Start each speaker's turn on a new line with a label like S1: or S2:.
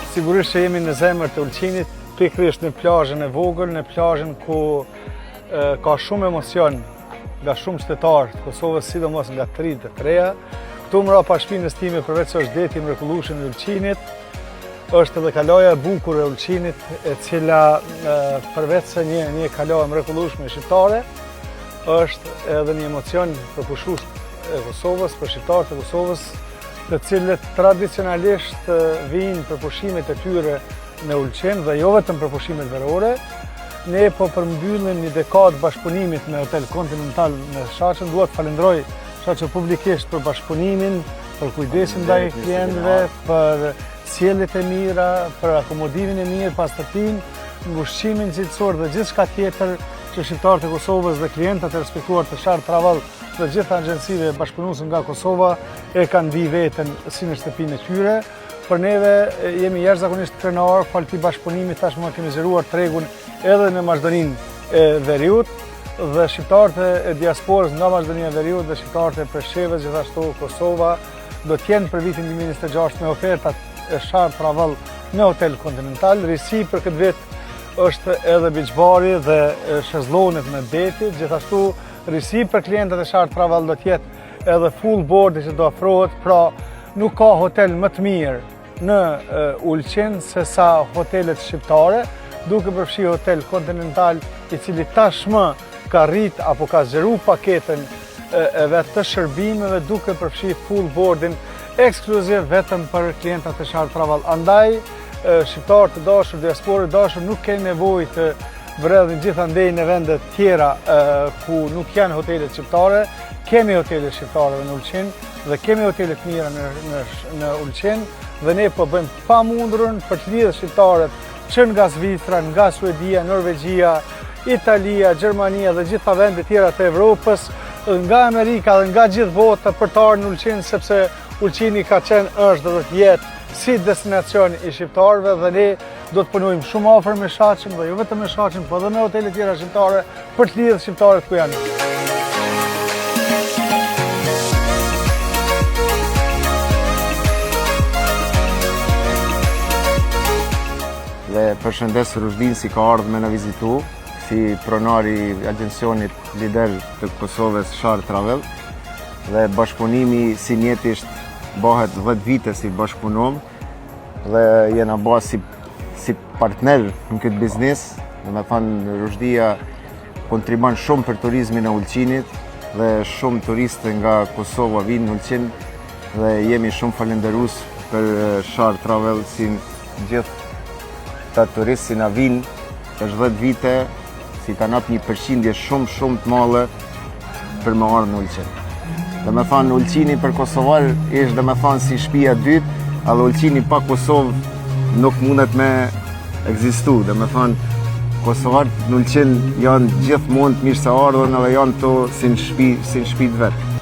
S1: Sigurisht që jemi në zemër të Ulqinit, pikërisht në plazhën e vogël, në plazhën ku ka shumë emocion nga shumë qytetarë të Kosovës, sidomos nga 33-a. Këtu mbrapa shpinës time përveç se është deti i mrekullueshëm i Ulqinit, është edhe kaloja e bukur e Ulqinit, e cila përveç se një kalojë mrekullueshme shqiptare, është edhe një emocion përpushues e Kosovës, për shqiptarët e Kosovës, të cilët tradicionalisht vinë për pushimet e tyre në Ulqin dhe jo vetëm për pushimet verore. Ne po përmbyllim një dekadë bashkëpunimit me Hotel Continental në Shaqën. Dua të falenderoj Shaqën publikisht për bashkëpunimin, për kujdesin ndaj klientëve, për sjelljet e mira, për akomodimin e mirë, pastërtinë, ushqimin cilësor dhe gjithçka tjetër që shqiptarët e Kosovës dhe klientët e respektuar të Sharp Travel dhe gjitha agjensive bashkëpunuese nga Kosova e kanë vi veten si në shtëpinë e tyre. Për neve jemi jashtëzakonisht krenar, falë këtij bashkëpunimi tashmë kemi zgjeruar tregun edhe në Maqedoninë e Veriut dhe shqiptarët e diasporës nga Maqedonia e Veriut dhe shqiptarët e Preshevës, gjithashtu Kosova, do të jenë për vitin 2026 me ofertat e Sharp Travel në Hotel Continental. Risi për këtë vit është edhe beach bari dhe shezllonet me deti, gjithashtu risi për klientët e Sharp Travel do të jetë edhe full boardi që do ofrohet, pra nuk ka hotel më të mirë në Ulqin se sa hotelet shqiptare, duke përfshi Hotel Continental, i cili tashmë ka rrit apo ka zgjeru paketën e vetë të shërbimeve, duke përfshi full boardin ekskluziv vetëm për klientët e Sharp Travel. Andaj, shqiptarët të dashur, diasporët të dashur, nuk keni nevojë të vredhin gjithandej në vende tjera ku nuk janë hotelet shqiptare. Kemi hotelet shqiptare në Ulqin dhe kemi hotelet mira në Ulqin dhe ne po bëjmë pamundurën për të lidhur shqiptarët që nga Zvicra, nga Suedia, Norvegjia, Italia, Gjermania dhe gjitha vende tjera të Evropës, nga Amerika dhe nga gjithë bota për të ardhur në Ulqin, sepse Ulqini ka qenë, është dhe do të jetë si destinacion i shqiptarëve dhe ne do të punojmë shumë afër me Shaqën dhe jo vetëm me Shaqën, por edhe me hotelet tjera shqiptare për të lidhur shqiptarët ku janë.
S2: Dhe përshëndes Rushdin si ka ardhur me na vizitu, si pronari i agjencionit lider të Kosovës Sharp Travel, dhe bashkëpunimi si njetisht bëhet 10 vite si bashkëpunom dhe jena bërë si partner në këtë biznes. Dhe me thënë, Rushdia kontribon shumë për turizmin e Ulqinit dhe shumë turistë nga Kosova vinë në Ulqin dhe jemi shumë falenderus për Sharp Travel si gjithë ta turistë si na vinë për 10 vite, si ka nap një përqindje shumë të madhe për më ardhur në Ulqin. Dhe me thonë, Ulqini për Kosovar ishtë dhe me thonë si shtëpia dytë, edhe Ulqini pa Kosovë nuk mundet me ekzistu. Dhe me thonë, Kosovarët në Ulqin janë gjithmonë të mirë se ardhur edhe janë to si në shtëpi vetë.